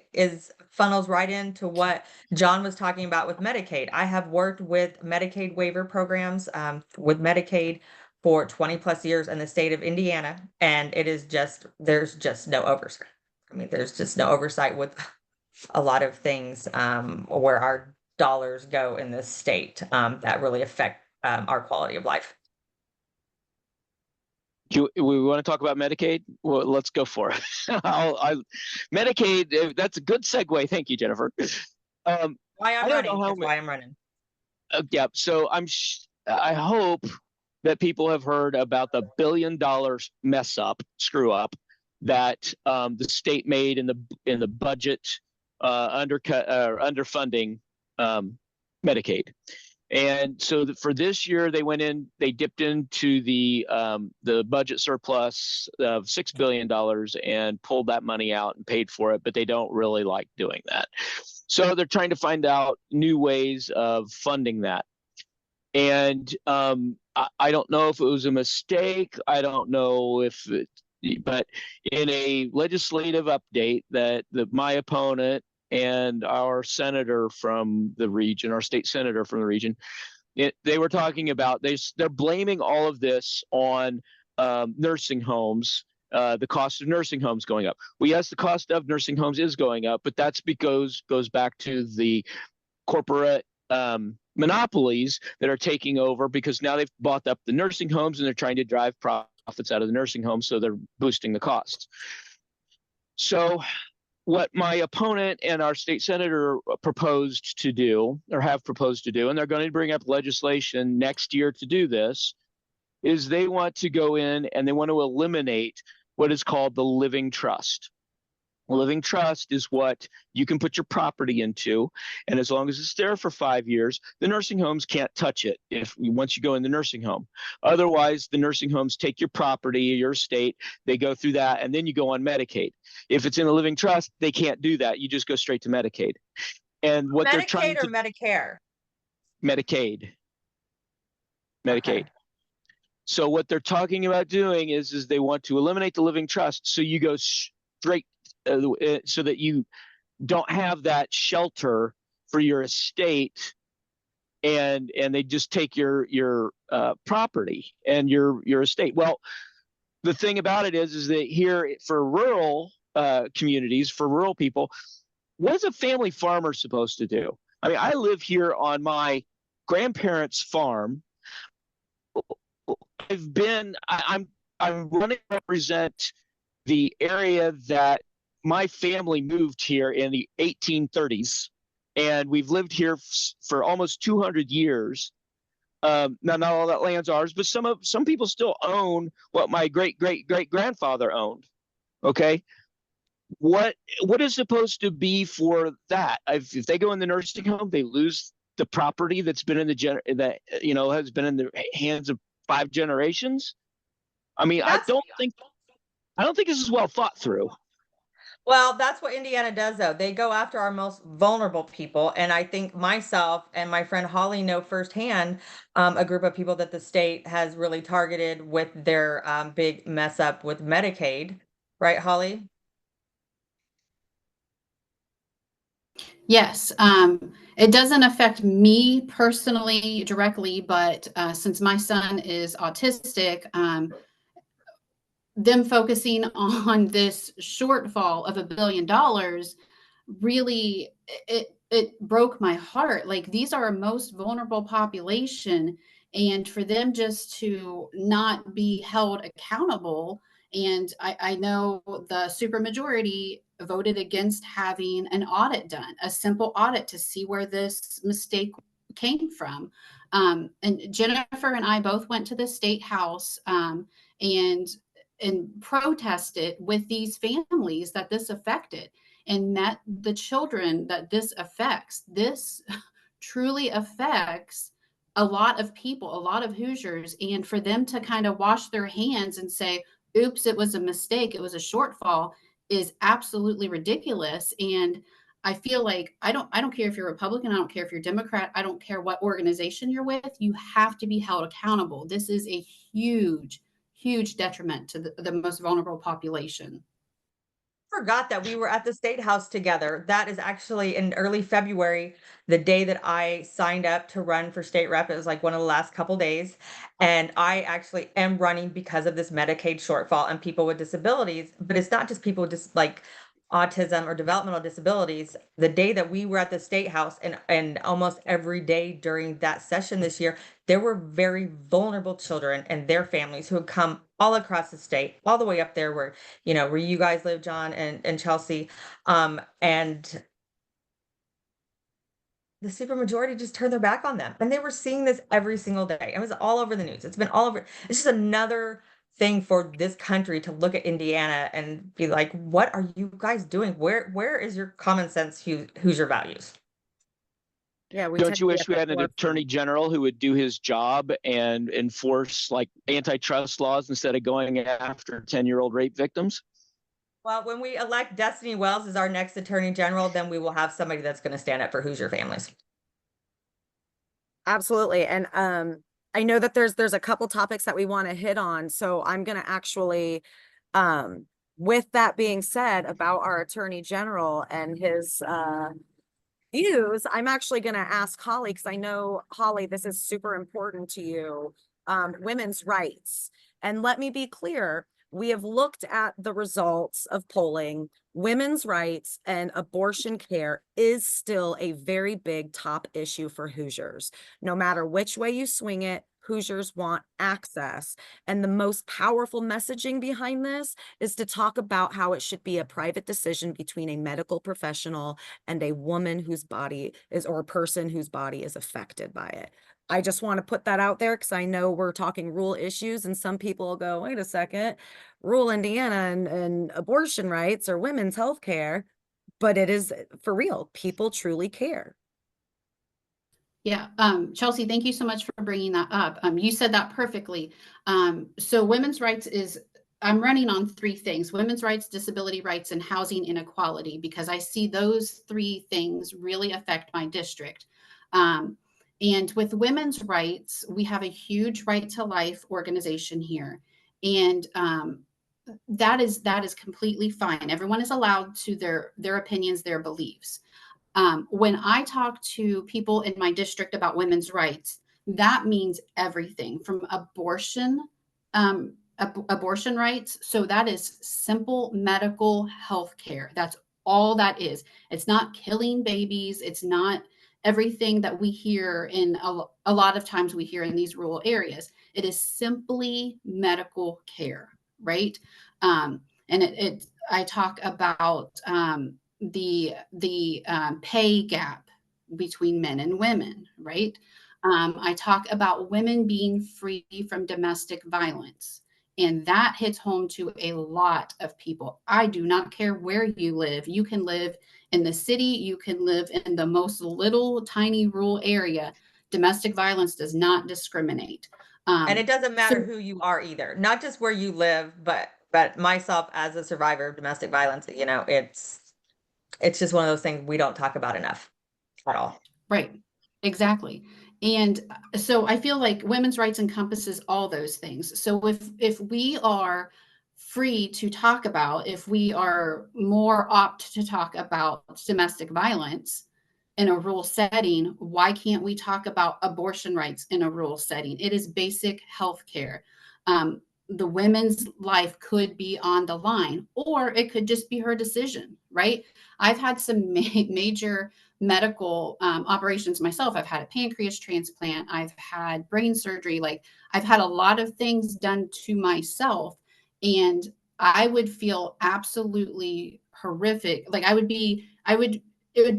funnels right into what John was talking about with Medicaid. I have worked with Medicaid waiver programs with Medicaid for 20 plus years in the state of Indiana, and there's just no oversight. I mean, there's just no oversight with a lot of things where our dollars go in this state that really affect our quality of life. We want to talk about Medicaid? Well, let's go for it. Medicaid, that's a good segue. Thank you, Jennifer. Why I'm running. Yeah, so I hope that people have heard about the $1 billion screw up that the state made in the budget underfunding Medicaid. And so for this year, they dipped into the budget surplus of $6 billion and pulled that money out and paid for it, but they don't really like doing that. So they're trying to find out new ways of funding that. And I don't know if it was a mistake. I don't know if but in a legislative update that my opponent and our senator from the region, our state senator from the region, they were talking about, they're blaming all of this on nursing homes, the cost of nursing homes going up. Well, yes, the cost of nursing homes is going up, but that's because goes back to the corporate monopolies that are taking over, because now they've bought up the nursing homes and they're trying to drive profits out of the nursing homes, so they're boosting the costs. So what my opponent and our state senator proposed to do, or have proposed to do, and they're going to bring up legislation next year to do this, is they want to go in and they want to eliminate what is called the living trust. A living trust is what you can put your property into, and as long as it's there for 5 years, the nursing homes can't touch it once you go in the nursing home. Otherwise, the nursing homes take your property, your estate, they go through that, and then you go on Medicaid. If it's in a living trust, they can't do that. You just go straight to Medicaid. And what they're trying to— Medicare? Medicaid. Okay. So what they're talking about doing is they want to eliminate the living trust, so you go straight so that you don't have that shelter for your estate, and they just take your property and your estate. Well, the thing about it is that here for rural communities, for rural people, what is a family farmer supposed to do? I mean, I live here on my grandparents' farm. I'm running to represent the area that my family moved here in the 1830s, and we've lived here for almost 200 years. Now, not all that land's ours, but some people still own what my great-great-great-grandfather owned. Okay, what is supposed to be for that? If they go in the nursing home, they lose the property that's been in that has been in the hands of 5 generations. I mean, I don't think this is well thought through. Well, that's what Indiana does, though. They go after our most vulnerable people. And I think myself and my friend Hollie know firsthand a group of people that the state has really targeted with their big mess up with Medicaid. Right, Hollie? Yes, it doesn't affect me personally directly, but since my son is autistic, them focusing on this shortfall of $1 billion really, it broke my heart. Like, these are our most vulnerable population, and for them just to not be held accountable. And I know the supermajority voted against having an audit done, a simple audit to see where this mistake came from. And Jennifer and I both went to the state house and protested with these families that this affected, and met the children that this affects. This truly affects a lot of people, a lot of Hoosiers, and for them to kind of wash their hands and say, oops, it was a mistake, it was a shortfall, is absolutely ridiculous. And I feel like I don't care if you're Republican, I don't care if you're Democrat, I don't care what organization you're with, you have to be held accountable. This is a huge detriment to the most vulnerable population. Forgot that we were at the state house together. That is actually in early February, the day that I signed up to run for state rep. It was like one of the last couple days. And I actually am running because of this Medicaid shortfall and people with disabilities. But it's not just people with just like autism or developmental disabilities. The day that we were at the state house, and almost every day during that session this year, there were very vulnerable children and their families who had come all across the state, all the way up there where you guys live, John and Chelsea. And the supermajority just turned their back on them. And they were seeing this every single day. It was all over the news. It's been all over. It's just another thing for this country to look at Indiana and be like, what are you guys doing? Where is your common sense, Hoosier values? Yeah, we Don't tend you to be wish at we the had an forefront. attorney general who would do his job and enforce like antitrust laws instead of going after 10-year-old rape victims? Well, when we elect Destiny Wells as our next attorney general, then we will have somebody that's going to stand up for Hoosier families. Absolutely. And I know that there's a couple topics that we want to hit on. So I'm going to actually, with that being said about our attorney general and his views, I'm actually going to ask Hollie, because I know, Hollie, this is super important to you, women's rights. And let me be clear, we have looked at the results of polling. Women's rights and abortion care is still a very big top issue for Hoosiers. No matter which way you swing it, Hoosiers want access. And the most powerful messaging behind this is to talk about how it should be a private decision between a medical professional and a woman whose body is, or a person whose body is affected by it. I just want to put that out there because I know we're talking rural issues and some people will go, wait a second, rural Indiana and abortion rights or women's health care, but it is for real. People truly care. Yeah, Chelsea, thank you so much for bringing that up. You said that perfectly. So women's rights is, I'm running on three things: women's rights, disability rights, and housing inequality, because I see those three things really affect my district. And with women's rights, we have a huge right to life organization here. And that is completely fine. Everyone is allowed to their opinions, their beliefs. When I talk to people in my district about women's rights, that means everything from abortion, abortion rights. So that is simple medical health care. That's all that is. It's not killing babies. It's not everything that we hear in a lot of times we hear in these rural areas. It is simply medical care, right? And I talk about the pay gap between men and women, right? I talk about women being free from domestic violence, and that hits home to a lot of people. I do not care where you live. You can live in the city, you can live in the most little tiny rural area. Domestic violence does not discriminate. And it doesn't matter who you are either, not just where you live, but myself as a survivor of domestic violence, you know, it's just one of those things we don't talk about enough at all. Right. Exactly. And so I feel like women's rights encompasses all those things. So if we are free to talk about, if we are more apt to talk about domestic violence in a rural setting, why can't we talk about abortion rights in a rural setting? It is basic health care. The women's life could be on the line, or it could just be her decision, right? I've had some major medical operations myself. I've had a pancreas transplant. I've had brain surgery. Like, I've had a lot of things done to myself, and I would feel absolutely horrific. Like, it would be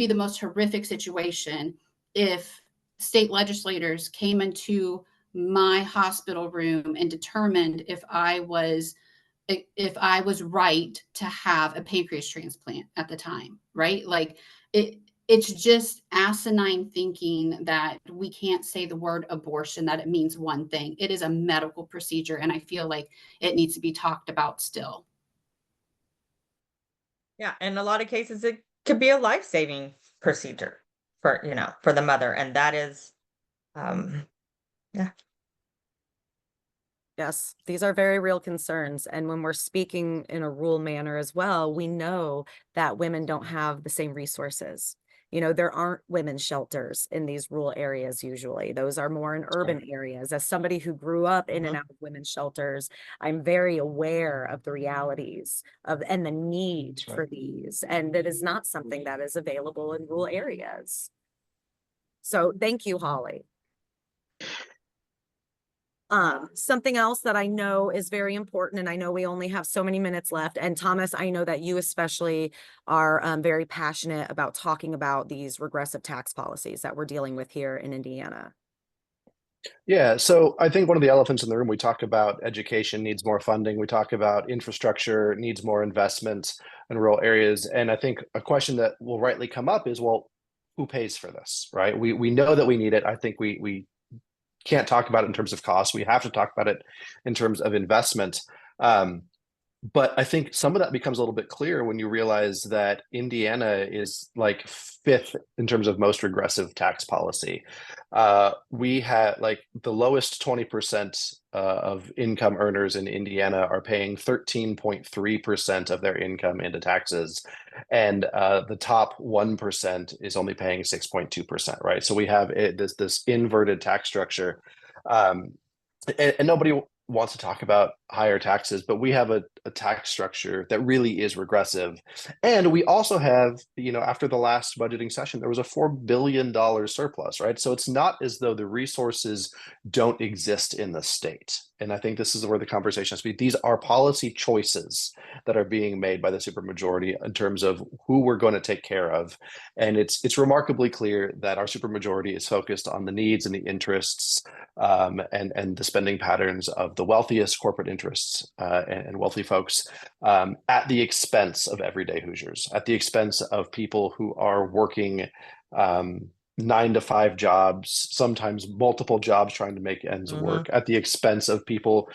the most horrific situation if state legislators came into my hospital room and determined if I was right to have a pancreas transplant at the time, right? Like, it's just asinine thinking that we can't say the word abortion, that it means one thing. It is a medical procedure, and I feel like it needs to be talked about still. Yeah, in a lot of cases, it could be a life-saving procedure for, you know, for the mother, and that is, yeah. Yes, these are very real concerns. And when we're speaking in a rural manner as well, we know that women don't have the same resources. You know, there aren't women's shelters in these rural areas usually. Those are more in urban areas. As somebody who grew up in and out of women's shelters, I'm very aware of the realities of and the need for these. And it is not something that is available in rural areas. So thank you, Hollie. Something else that I know is very important, and I know we only have so many minutes left, and Thomas, I know that you especially are very passionate about talking about these regressive tax policies that we're dealing with here in Indiana. Yeah, so I think one of the elephants in the room, we talk about education needs more funding. We talk about infrastructure needs more investment in rural areas. And I think a question that will rightly come up is, well, who pays for this, right? We know that we need it. I think we can't talk about it in terms of cost. We have to talk about it in terms of investment. Um, but I think some of that becomes a little bit clearer when you realize that Indiana is like fifth in terms of most regressive tax policy. We had like the lowest 20% of income earners in Indiana are paying 13.3% of their income into taxes. And the top 1% is only paying 6.2%, right? So we have this inverted tax structure. And nobody wants to talk about higher taxes, but we have a tax structure that really is regressive. And we also have, after the last budgeting session, there was a $4 billion surplus, right? So it's not as though the resources don't exist in the state. And I think this is where the conversation has to be. These are policy choices that are being made by the supermajority in terms of who we're going to take care of. And it's remarkably clear that our supermajority is focused on the needs and the interests and the spending patterns of the wealthiest corporate interests and wealthy folks at the expense of everyday Hoosiers, at the expense of people who are working 9-to-5 jobs, sometimes multiple jobs trying to make ends work, at the expense of people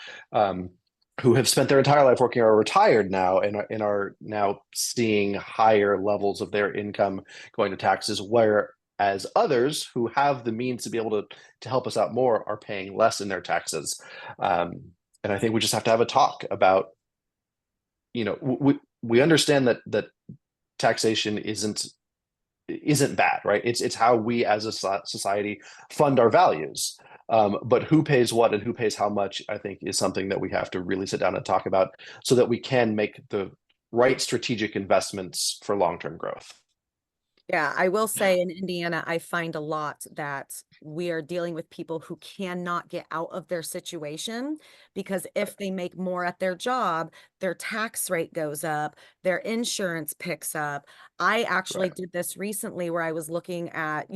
who have spent their entire life working, are retired now, and are now seeing higher levels of their income going to taxes, whereas others who have the means to be able to help us out more are paying less in their taxes. And I think we just have to have a talk about, we understand that taxation isn't bad, right? It's how we as a society fund our values. But who pays what and who pays how much, I think, is something that we have to really sit down and talk about so that we can make the right strategic investments for long-term growth. Yeah, I will say in Indiana, I find a lot that we are dealing with people who cannot get out of their situation because if they make more at their job, their tax rate goes up, their insurance picks up. I actually Right. did this recently where I was looking at,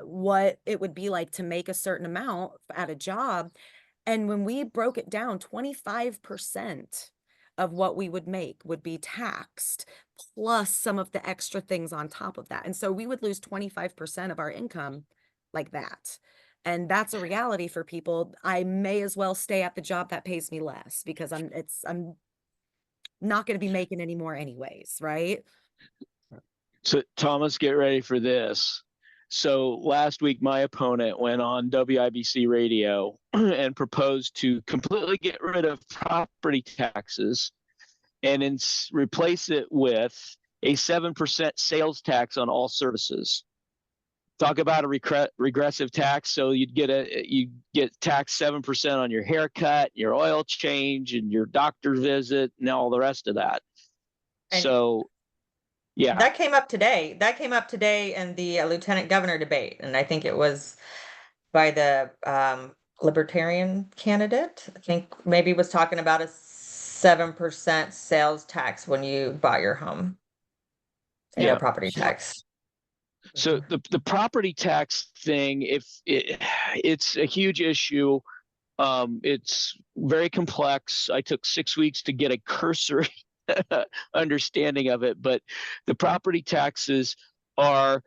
what it would be like to make a certain amount at a job. And when we broke it down, 25% of what we would make would be taxed, plus some of the extra things on top of that. And so we would lose 25% of our income like that. And that's a reality for people. I may as well stay at the job that pays me less because I'm not going to be making any more anyways, right? So Thomas, get ready for this. So last week, my opponent went on WIBC radio and proposed to completely get rid of property taxes and replace it with a 7% sales tax on all services. Talk about a regressive tax. So you get taxed 7% on your haircut, your oil change, and your doctor visit, and all the rest of that. And so, yeah, that came up today. That came up today in the lieutenant governor debate, and I think it was by the libertarian candidate. I think maybe was talking about a 7% sales tax when you bought your home. Yeah. Property tax. So the property tax thing, it's a huge issue. It's very complex. I took 6 weeks to get a cursory understanding of it, but the property taxes are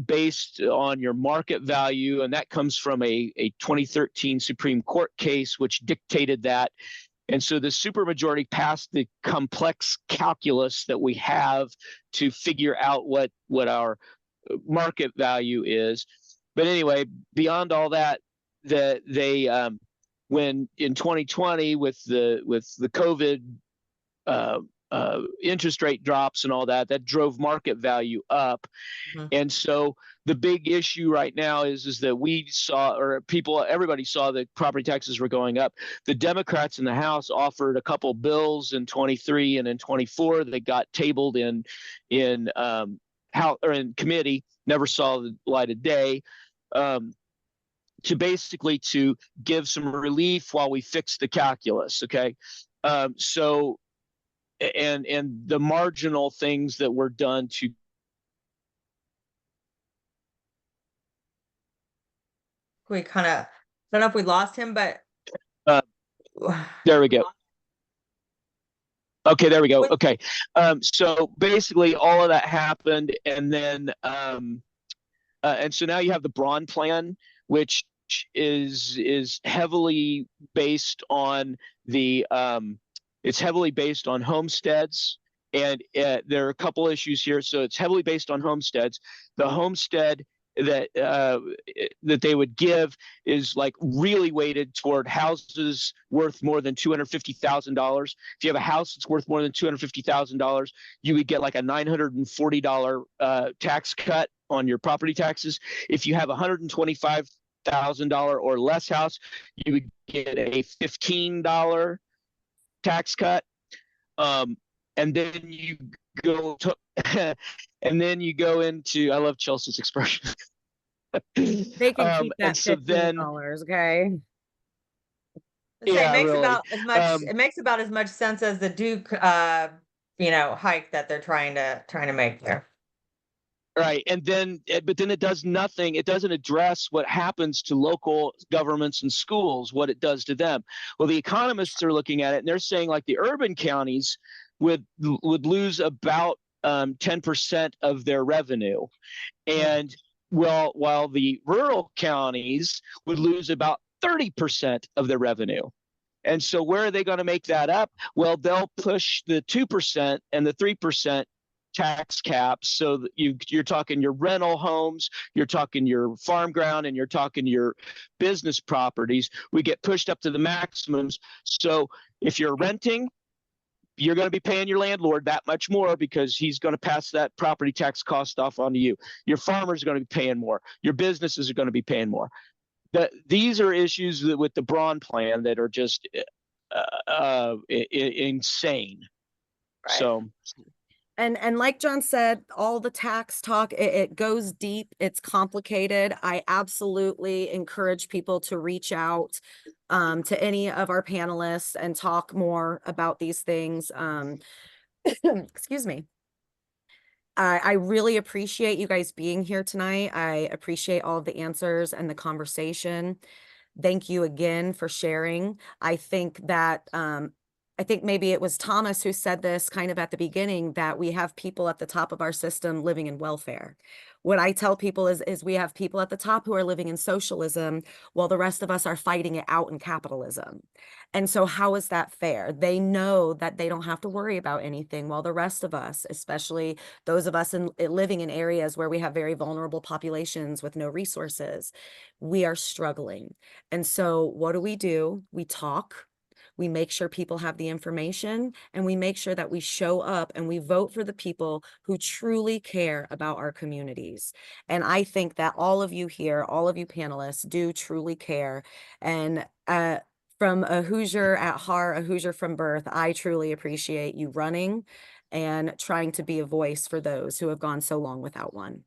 based on your market value, and that comes from a 2013 Supreme Court case which dictated that. And so the supermajority passed the complex calculus that we have to figure out what our market value is. But anyway, beyond all that, they when in 2020 with the COVID interest rate drops and all that drove market value up. And so the big issue right now is that we saw, or everybody saw, that property taxes were going up. The Democrats in the House offered a couple bills in 23 and in 24 that got tabled in House or in committee, never saw the light of day, to basically to give some relief while we fix the calculus. Okay. So and the marginal things that were done to we kind of don't know if we lost him, but Uh, There we go. Okay, there we go. Okay. So basically all of that happened, and then and so now you have the Braun plan, which is heavily based on the it's heavily based on homesteads, and there are a couple issues here. So it's heavily based on homesteads. The homestead that they would give is like really weighted toward houses worth more than $250,000. If you have a house that's worth more than $250,000, you would get like a $940 tax cut on your property taxes. If you have $125,000 or less house, you would get a $15 tax cut. And then you go to, and then you go into, I love Chelsea's expression. They can keep that so then, $15, okay? it makes really. about as much. It makes about as much sense as the Duke, hike that they're trying to make there. Right. And then, but then it does nothing. It doesn't address what happens to local governments and schools, what it does to them. Well, the economists are looking at it, and they're saying like the urban counties would lose about 10% of their revenue. And while the rural counties would lose about 30% of their revenue. And so where are they going to make that up? Well, they'll push the 2% and the 3% tax caps. So that you're talking your rental homes, you're talking your farm ground, and you're talking your business properties. We get pushed up to the maximums. So if you're renting, you're going to be paying your landlord that much more because he's going to pass that property tax cost off onto you. Your farmers are going to be paying more. Your businesses are going to be paying more. These are issues with the Braun plan that are just insane. Right. So. And like John said, all the tax talk, it goes deep. It's complicated. I absolutely encourage people to reach out to any of our panelists and talk more about these things. Excuse me. I really appreciate you guys being here tonight. I appreciate all of the answers and the conversation. Thank you again for sharing. I think that I think maybe it was Thomas who said this kind of at the beginning, that we have people at the top of our system living in welfare. What I tell people is we have people at the top who are living in socialism while the rest of us are fighting it out in capitalism. And so how is that fair? They know that they don't have to worry about anything while the rest of us, especially those of us living in areas where we have very vulnerable populations with no resources, we are struggling. And so what do? We talk. We make sure people have the information, and we make sure that we show up and we vote for the people who truly care about our communities. And I think that all of you here, all of you panelists do truly care. And from a Hoosier at heart, a Hoosier from birth, I truly appreciate you running and trying to be a voice for those who have gone so long without one.